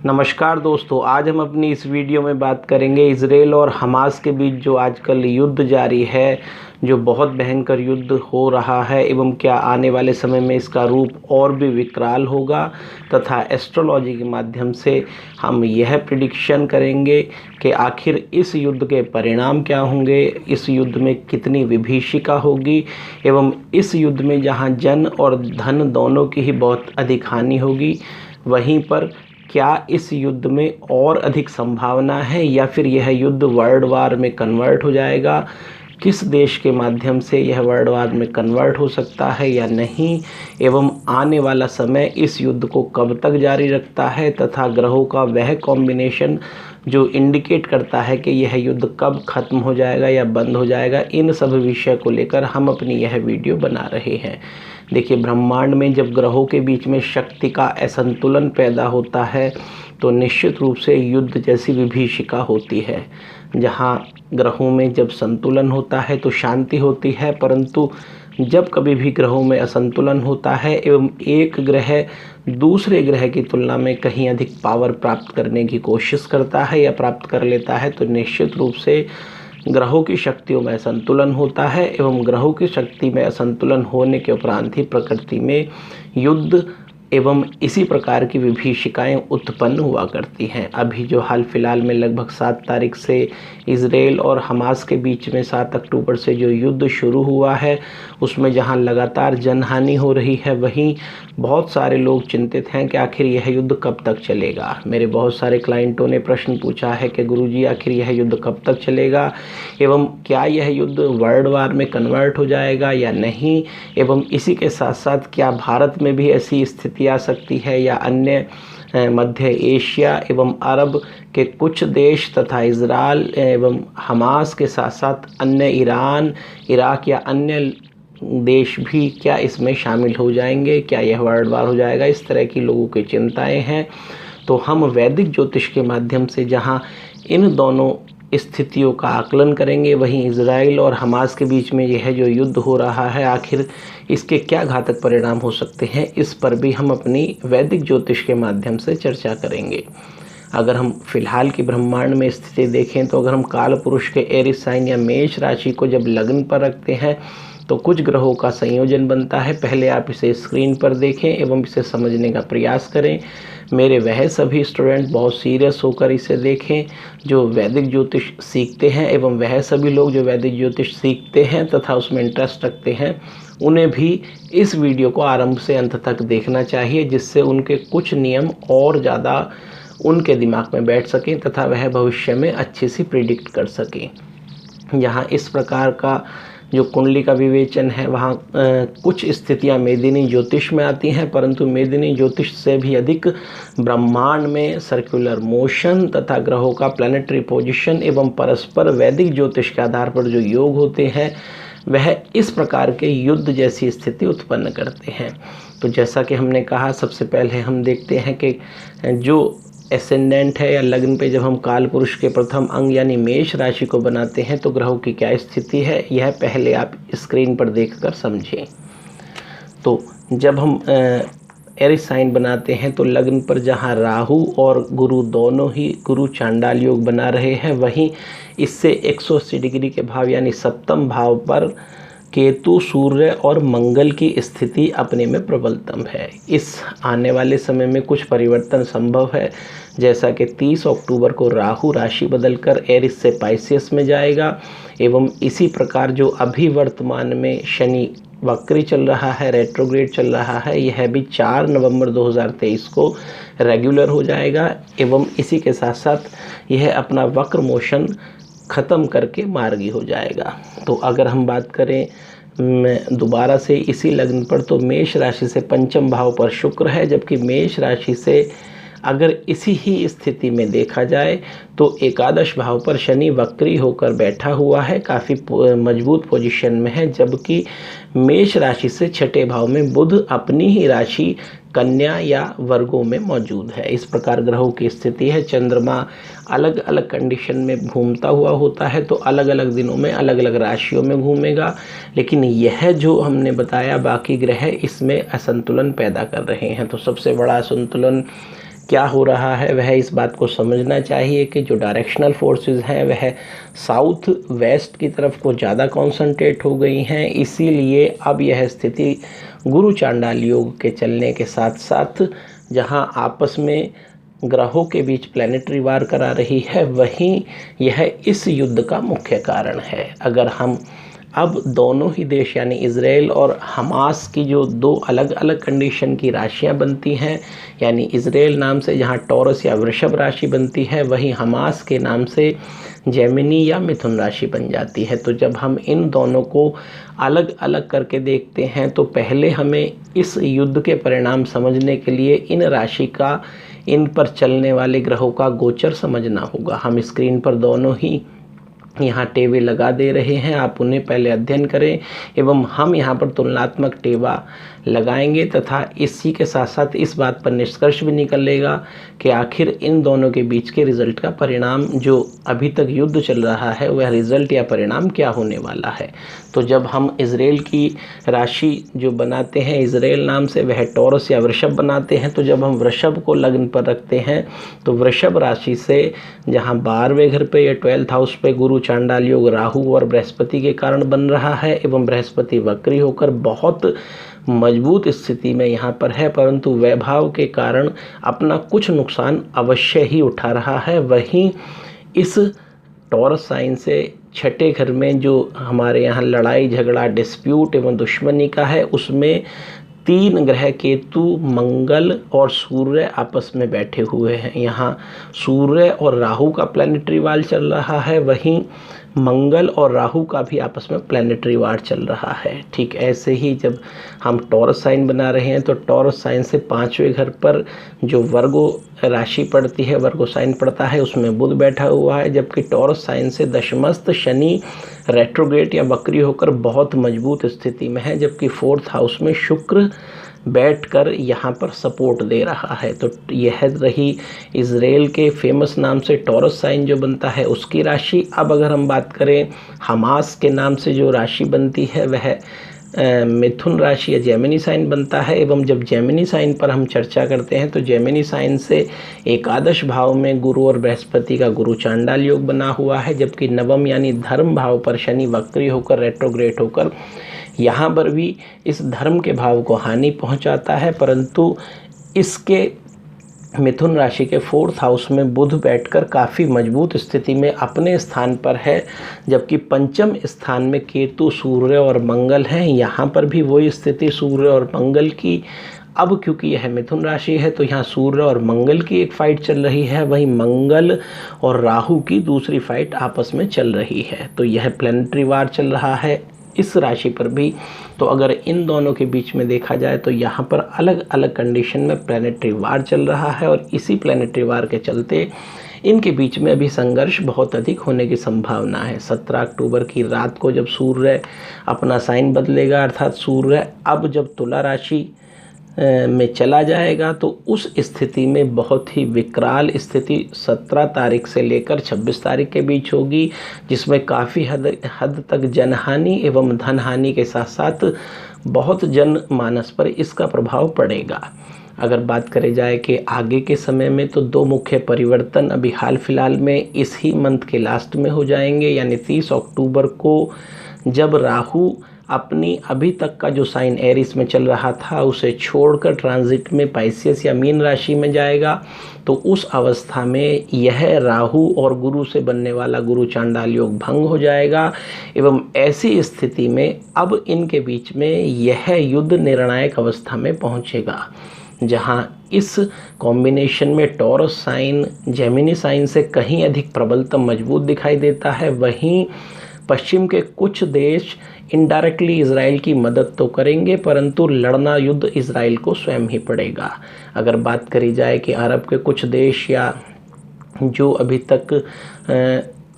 नमस्कार दोस्तों, आज हम अपनी इस वीडियो में बात करेंगे इजराइल और हमास के बीच जो आजकल युद्ध जारी है, जो बहुत भयंकर युद्ध हो रहा है एवं क्या आने वाले समय में इसका रूप और भी विकराल होगा तथा एस्ट्रोलॉजी के माध्यम से हम यह प्रिडिक्शन करेंगे कि आखिर इस युद्ध के परिणाम क्या होंगे, इस युद्ध में कितनी विभीषिका होगी एवं इस युद्ध में जहां जन और धन दोनों की ही बहुत अधिक हानि होगी, वहीं पर क्या इस युद्ध में और अधिक संभावना है या फिर यह युद्ध वर्ल्ड वार में कन्वर्ट हो जाएगा। किस देश के माध्यम से यह वर्ल्ड वार में कन्वर्ट हो सकता है या नहीं, एवं आने वाला समय इस युद्ध को कब तक जारी रखता है तथा ग्रहों का वह कॉम्बिनेशन जो इंडिकेट करता है कि यह युद्ध कब खत्म हो जाएगा या बंद हो जाएगा। इन सब विषय को लेकर हम अपनी यह वीडियो बना रहे हैं। देखिए, ब्रह्मांड में जब ग्रहों के बीच में शक्ति का असंतुलन पैदा होता है तो निश्चित रूप से युद्ध जैसी विभीषिका होती है। जहाँ ग्रहों में जब संतुलन होता है तो शांति होती है, परंतु जब कभी भी ग्रहों में असंतुलन होता है एवं एक ग्रह दूसरे ग्रह की तुलना में कहीं अधिक पावर प्राप्त करने की कोशिश करता है या प्राप्त कर लेता है, तो निश्चित रूप से ग्रहों की शक्तियों में असंतुलन होता है एवं ग्रहों की शक्ति में असंतुलन होने के उपरांत ही प्रकृति में युद्ध एवं इसी प्रकार की विभीषिकाएं उत्पन्न हुआ करती हैं। अभी जो हाल फिलहाल में लगभग 7 तारीख से इजराइल और हमास के बीच में 7 अक्टूबर से जो युद्ध शुरू हुआ है, उसमें जहां लगातार जनहानि हो रही है, वहीं बहुत सारे लोग चिंतित हैं कि आखिर यह युद्ध कब तक चलेगा। मेरे बहुत सारे क्लाइंटों ने प्रश्न पूछा है कि गुरुजी आखिर यह युद्ध कब तक चलेगा एवं क्या यह युद्ध वर्ल्ड वार में कन्वर्ट हो जाएगा या नहीं, एवं इसी के साथ साथ क्या भारत में भी ऐसी स्थिति आ सकती है या अन्य मध्य एशिया एवं अरब के कुछ देश तथा इजराइल एवं हमास के साथ साथ अन्य ईरान, इराक या अन्य देश भी क्या इसमें शामिल हो जाएंगे, क्या यह वर्ल्ड वार हो जाएगा। इस तरह की लोगों की चिंताएं हैं। तो हम वैदिक ज्योतिष के माध्यम से जहां इन दोनों स्थितियों का आकलन करेंगे, वहीं इजराइल और हमास के बीच में यह जो युद्ध हो रहा है आखिर इसके क्या घातक परिणाम हो सकते हैं, इस पर भी हम अपनी वैदिक ज्योतिष के माध्यम से चर्चा करेंगे। अगर हम फिलहाल की ब्रह्मांड में स्थिति देखें तो अगर हम काल पुरुष के एरिस साइन या मेष राशि को जब लग्न पर रखते हैं तो कुछ ग्रहों का संयोजन बनता है। पहले आप इसे स्क्रीन पर देखें एवं इसे समझने का प्रयास करें। मेरे वह सभी स्टूडेंट बहुत सीरियस होकर इसे देखें जो वैदिक ज्योतिष सीखते हैं एवं वह सभी लोग जो वैदिक ज्योतिष सीखते हैं तथा उसमें इंटरेस्ट रखते हैं, उन्हें भी इस वीडियो को आरंभ से अंत तक देखना चाहिए, जिससे उनके कुछ नियम और ज़्यादा उनके दिमाग में बैठ सकें तथा वह भविष्य में अच्छी सी प्रिडिक्ट कर सकें। यहाँ इस प्रकार का जो कुंडली का विवेचन है, वहाँ कुछ स्थितियाँ मेदिनी ज्योतिष में आती हैं, परंतु मेदिनी ज्योतिष से भी अधिक ब्रह्मांड में सर्कुलर मोशन तथा ग्रहों का प्लैनेटरी पोजीशन एवं परस्पर वैदिक ज्योतिष के आधार पर जो योग होते हैं, वह इस प्रकार के युद्ध जैसी स्थिति उत्पन्न करते हैं। तो जैसा कि हमने कहा, सबसे पहले हम देखते हैं कि जो एसेंडेंट है या लग्न पे जब हम काल पुरुष के प्रथम अंग यानी मेष राशि को बनाते हैं तो ग्रहों की क्या स्थिति है, यह पहले आप स्क्रीन पर देखकर समझें। तो जब हम एरिस साइन बनाते हैं तो लग्न पर जहां राहु और गुरु दोनों ही गुरु चांडाल योग बना रहे हैं, वहीं इससे 180 डिग्री के भाव यानी सप्तम भाव पर केतु, सूर्य और मंगल की स्थिति अपने में प्रबलतम है। इस आने वाले समय में कुछ परिवर्तन संभव है, जैसा कि 30 अक्टूबर को राहु राशि बदलकर एरिस से पाइसेस में जाएगा एवं इसी प्रकार जो अभी वर्तमान में शनि वक्री चल रहा है, रेट्रोग्रेड चल रहा है, यह भी 4 नवंबर 2023 को रेगुलर हो जाएगा एवं इसी के साथ साथ यह अपना वक्र मोशन ख़त्म करके मार्गी हो जाएगा। तो अगर हम बात करें दोबारा से इसी लग्न पर, तो मेष राशि से पंचम भाव पर शुक्र है, जबकि मेष राशि से अगर इसी ही स्थिति में देखा जाए तो एकादश भाव पर शनि वक्री होकर बैठा हुआ है, काफ़ी मजबूत पोजीशन में है, जबकि मेष राशि से छठे भाव में बुध अपनी ही राशि कन्या या वर्गों में मौजूद है। इस प्रकार ग्रहों की स्थिति है। चंद्रमा अलग अलग कंडीशन में घूमता हुआ होता है, तो अलग अलग दिनों में अलग अलग राशियों में घूमेगा, लेकिन यह जो हमने बताया बाकी ग्रह इसमें असंतुलन पैदा कर रहे हैं। तो सबसे बड़ा असंतुलन क्या हो रहा है वह इस बात को समझना चाहिए कि जो डायरेक्शनल फोर्सेस हैं वह साउथ वेस्ट की तरफ को ज़्यादा कॉन्सनट्रेट हो गई हैं। इसीलिए अब यह स्थिति गुरु चांडाल योग के चलने के साथ साथ जहां आपस में ग्रहों के बीच प्लैनेटरी वार करा रही है, वहीं यह इस युद्ध का मुख्य कारण है। अगर हम अब दोनों ही देश यानी इज़राइल और हमास की जो दो अलग अलग कंडीशन की राशियां बनती हैं, यानी इज़राइल नाम से जहां टॉरस या वृषभ राशि बनती है, वहीं हमास के नाम से जेमिनी या मिथुन राशि बन जाती है। तो जब हम इन दोनों को अलग अलग करके देखते हैं तो पहले हमें इस युद्ध के परिणाम समझने के लिए इन राशि का, इन पर चलने वाले ग्रहों का गोचर समझना होगा। हम स्क्रीन पर दोनों ही यहाँ टेवे लगा दे रहे हैं, आप उन्हें पहले अध्ययन करें एवं हम यहाँ पर तुलनात्मक टेवा लगाएंगे तथा इसी के साथ साथ इस बात पर निष्कर्ष भी निकलेगा कि आखिर इन दोनों के बीच के रिजल्ट का परिणाम, जो अभी तक युद्ध चल रहा है, वह रिजल्ट या परिणाम क्या होने वाला है। तो जब हम इज़राइल की राशि जो बनाते हैं इज़राइल नाम से, वह टॉरस या वृषभ बनाते हैं। तो जब हम वृषभ को लग्न पर रखते हैं तो वृषभ राशि से जहाँ 12वें घर पे या 12th हाउस पे गुरु चांडाल योग राहु और बृहस्पति के कारण बन रहा है एवं बृहस्पति वक्री होकर बहुत मजबूत स्थिति में यहाँ पर है, परंतु वैभाव के कारण अपना कुछ नुकसान अवश्य ही उठा रहा है। वहीं इस टॉरस साइन से छठे घर में जो हमारे यहाँ लड़ाई झगड़ा डिस्प्यूट एवं दुश्मनी का है, उसमें 3 ग्रह केतु, मंगल और सूर्य आपस में बैठे हुए हैं। यहाँ सूर्य और राहु का प्लैनेटरी वार चल रहा है, वहीं मंगल और राहु का भी आपस में प्लैनेटरी वार चल रहा है। ठीक ऐसे ही जब हम टॉरस साइन बना रहे हैं तो टॉरस साइन से 5वें घर पर जो वर्गो राशि पड़ती है, वर्गो साइन पड़ता है, उसमें बुध बैठा हुआ है, जबकि टॉरस साइन से दशमस्त शनि रेट्रोग्रेड या वक्री होकर बहुत मजबूत स्थिति में है, जबकि 4th हाउस में शुक्र बैठकर यहाँ पर सपोर्ट दे रहा है। तो यह रही इज़राइल के फेमस नाम से टॉरस साइन जो बनता है उसकी राशि। अब अगर हम बात करें हमास के नाम से जो राशि बनती है, वह मिथुन राशि या जेमिनी साइन बनता है। एवं जब जेमिनी साइन पर हम चर्चा करते हैं तो जेमिनी साइन से एकादश भाव में गुरु और बृहस्पति का गुरु चांडाल योग बना हुआ है, जबकि नवम यानी धर्म भाव पर शनि वक्री होकर रेट्रोग्रेड होकर यहाँ पर भी इस धर्म के भाव को हानि पहुँचाता है, परंतु इसके मिथुन राशि के 4th हाउस में बुध बैठकर काफ़ी मजबूत स्थिति में अपने स्थान पर है, जबकि पंचम स्थान में केतु, सूर्य और मंगल हैं। यहाँ पर भी वही स्थिति सूर्य और मंगल की। अब क्योंकि यह मिथुन राशि है तो यहाँ सूर्य और मंगल की एक फाइट चल रही है, वहीं मंगल और राहु की दूसरी फाइट आपस में चल रही है। तो यह प्लैनेटरी वार चल रहा है इस राशि पर भी। तो अगर इन दोनों के बीच में देखा जाए तो यहाँ पर अलग अलग कंडीशन में प्लैनेटरी वार चल रहा है, और इसी प्लैनेटरी वार के चलते इनके बीच में अभी संघर्ष बहुत अधिक होने की संभावना है। 17 अक्टूबर की रात को जब सूर्य अपना साइन बदलेगा, अर्थात सूर्य अब जब तुला राशि में चला जाएगा, तो उस स्थिति में बहुत ही विकराल स्थिति 17 तारीख से लेकर 26 तारीख के बीच होगी, जिसमें काफ़ी हद तक जनहानि एवं धनहानि के साथ साथ बहुत जनमानस पर इसका प्रभाव पड़ेगा। अगर बात करी जाए कि आगे के समय में, तो 2 मुख्य परिवर्तन अभी हाल फिलहाल में इस ही मंथ के लास्ट में हो जाएंगे, यानी 30 अक्टूबर को जब राहु अपनी अभी तक का जो साइन एरिस में चल रहा था उसे छोड़कर ट्रांजिट में पाइसियस या मीन राशि में जाएगा, तो उस अवस्था में यह राहु और गुरु से बनने वाला गुरु चांडाल योग भंग हो जाएगा। एवं ऐसी स्थिति में अब इनके बीच में यह युद्ध निर्णायक अवस्था में पहुंचेगा, जहां इस कॉम्बिनेशन में टॉरस साइन जेमिनी साइन से कहीं अधिक प्रबलतम मजबूत दिखाई देता है। वहीं पश्चिम के कुछ देश इनडायरेक्टली इजराइल की मदद तो करेंगे, परंतु लड़ना युद्ध इजराइल को स्वयं ही पड़ेगा। अगर बात करी जाए कि अरब के कुछ देश या जो अभी तक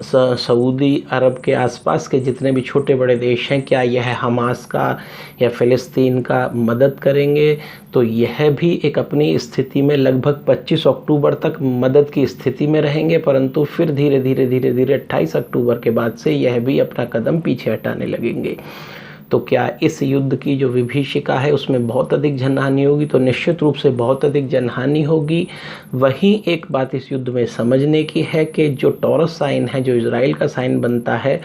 सऊदी अरब के आसपास के जितने भी छोटे बड़े देश हैं, क्या यह हमास का या फ़िलिस्तीन का मदद करेंगे, तो यह भी एक अपनी स्थिति में लगभग 25 अक्टूबर तक मदद की स्थिति में रहेंगे, परंतु फिर धीरे धीरे 28 अक्टूबर के बाद से यह भी अपना कदम पीछे हटाने लगेंगे। तो क्या इस युद्ध की जो विभीषिका है उसमें बहुत अधिक जनहानि होगी? तो निश्चित रूप से बहुत अधिक जनहानि होगी। वहीं एक बात इस युद्ध में समझने की है कि जो टॉरस साइन है, जो इजराइल का साइन बनता है,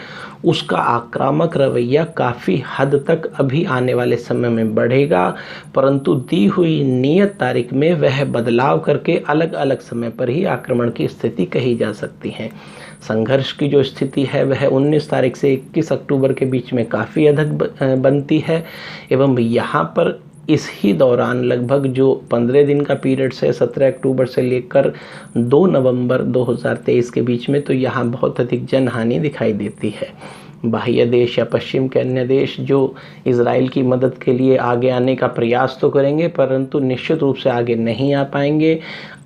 उसका आक्रामक रवैया काफ़ी हद तक अभी आने वाले समय में बढ़ेगा, परंतु दी हुई नियत तारीख में वह बदलाव करके अलग अलग समय पर ही आक्रमण की स्थिति कही जा सकती है। संघर्ष की जो स्थिति है वह 19 तारीख से 21 अक्टूबर के बीच में काफ़ी अधिक बनती है एवं यहाँ पर इस ही दौरान लगभग जो 15 दिन का पीरियड है 17 अक्टूबर से लेकर 2 नवंबर 2023 के बीच में, तो यहाँ बहुत अधिक जनहानि दिखाई देती है। बाह्य देश या पश्चिम के अन्य देश जो इजराइल की मदद के लिए आगे आने का प्रयास तो करेंगे, परंतु निश्चित रूप से आगे नहीं आ पाएंगे।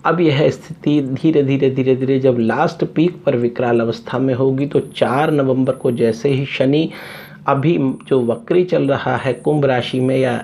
अब यह स्थिति धीरे धीरे जब लास्ट पीक पर विकराल अवस्था में होगी, तो 4 नवंबर को जैसे ही शनि अभी जो वक्री चल रहा है कुंभ राशि में या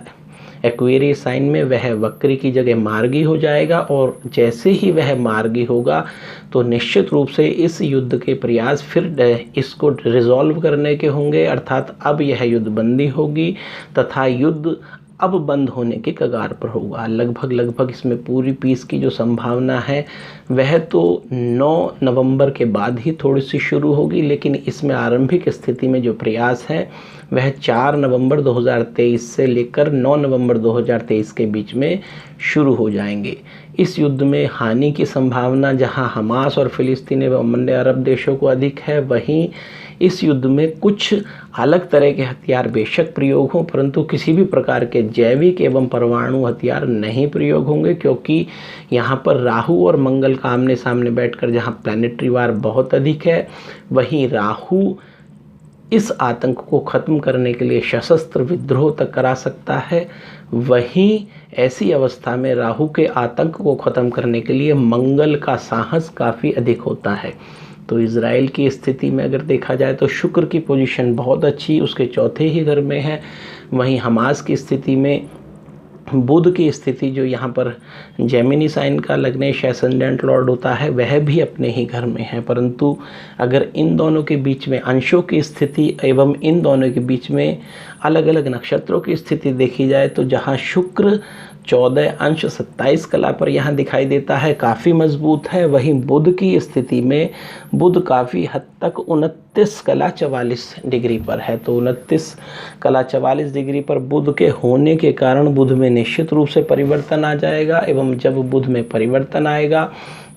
एक्वेरियस साइन में, वह वक्री की जगह मार्गी हो जाएगा और जैसे ही वह मार्गी होगा तो निश्चित रूप से इस युद्ध के प्रयास फिर इसको रिजॉल्व करने के होंगे, अर्थात अब यह युद्ध बंदी होगी तथा युद्ध अब बंद होने के कगार पर होगा। लगभग इसमें पूरी पीस की जो संभावना है वह तो 9 नवंबर के बाद ही थोड़ी सी शुरू होगी, लेकिन इसमें आरंभिक स्थिति में जो प्रयास है वह 4 नवंबर 2023 से लेकर 9 नवंबर 2023 के बीच में शुरू हो जाएंगे। इस युद्ध में हानि की संभावना जहां हमास और फिलिस्तीन एवं अन्य अरब देशों को अधिक है, वहीं इस युद्ध में कुछ अलग तरह के हथियार बेशक प्रयोग हों, परंतु किसी भी प्रकार के जैविक एवं परमाणु हथियार नहीं प्रयोग होंगे, क्योंकि यहाँ पर राहु और मंगल का आमने सामने बैठकर जहाँ प्लैनेटरी वार बहुत अधिक है, वहीं राहु इस आतंक को ख़त्म करने के लिए सशस्त्र विद्रोह तक करा सकता है। वहीं ऐसी अवस्था में राहु के आतंक को ख़त्म करने के लिए मंगल का साहस काफ़ी अधिक होता है। तो इज़राइल की स्थिति में अगर देखा जाए तो शुक्र की पोजीशन बहुत अच्छी, उसके चौथे ही घर में है। वहीं हमास की स्थिति में बुध की स्थिति जो यहाँ पर जेमिनी साइन का लग्नेश एसेंडेंट लॉर्ड होता है वह भी अपने ही घर में है, परंतु अगर इन दोनों के बीच में अंशों की स्थिति एवं इन दोनों के बीच में अलग अलग नक्षत्रों की स्थिति देखी जाए तो जहाँ शुक्र 14 अंश 27 कला पर यहाँ दिखाई देता है, काफ़ी मजबूत है, वहीं बुध की स्थिति में बुध काफ़ी हद तक 29 कला 44 डिग्री पर है। तो 29 कला 44 डिग्री पर बुध के होने के कारण बुध में निश्चित रूप से परिवर्तन आ जाएगा एवं जब बुध में परिवर्तन आएगा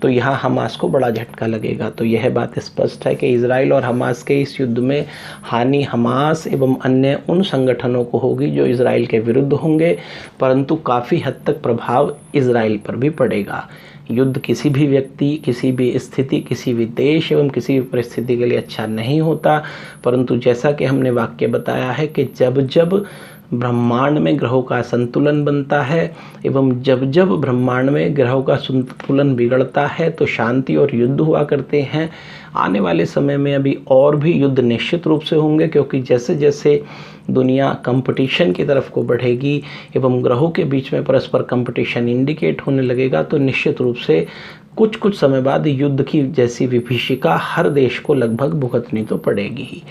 तो यहाँ हमास को बड़ा झटका लगेगा। तो यह बात स्पष्ट है कि इजराइल और हमास के इस युद्ध में हानि हमास एवं अन्य उन संगठनों को होगी जो इजराइल के विरुद्ध होंगे, परंतु काफ़ी हद तक प्रभाव इजराइल पर भी पड़ेगा। युद्ध किसी भी व्यक्ति, किसी भी स्थिति, किसी भी देश एवं किसी भी परिस्थिति के लिए अच्छा नहीं होता, परंतु जैसा कि हमने वाक्य बताया है कि जब जब ब्रह्मांड में ग्रहों का संतुलन बनता है एवं जब जब ब्रह्मांड में ग्रहों का संतुलन बिगड़ता है तो शांति और युद्ध हुआ करते हैं। आने वाले समय में अभी और भी युद्ध निश्चित रूप से होंगे, क्योंकि जैसे जैसे दुनिया कंपटीशन की तरफ को बढ़ेगी एवं ग्रहों के बीच में परस्पर कंपटीशन इंडिकेट होने लगेगा तो निश्चित रूप से कुछ समय बाद युद्ध की जैसी विभीषिका हर देश को लगभग भुगतनी तो पड़ेगी ही।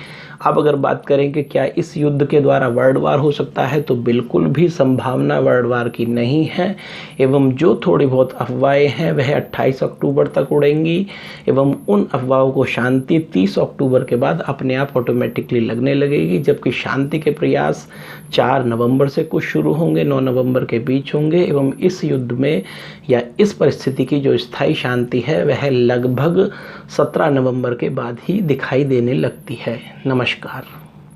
अब अगर बात करें कि क्या इस युद्ध के द्वारा वर्ल्ड वार हो सकता है, तो बिल्कुल भी संभावना वर्ल्ड वार की नहीं है एवं जो थोड़ी बहुत अफवाहें हैं वह 28 अक्टूबर तक उड़ेंगी एवं उन अफवाहों को शांति 30 अक्टूबर के बाद अपने आप ऑटोमेटिकली लगने लगेगी, जबकि शांति के प्रयास 4 नवंबर से कुछ शुरू होंगे, 9 नवंबर के बीच होंगे एवं इस युद्ध में या इस परिस्थिति की जो स्थायी शांति है वह लगभग 17 नवंबर के बाद ही दिखाई देने लगती है। नमस्कार।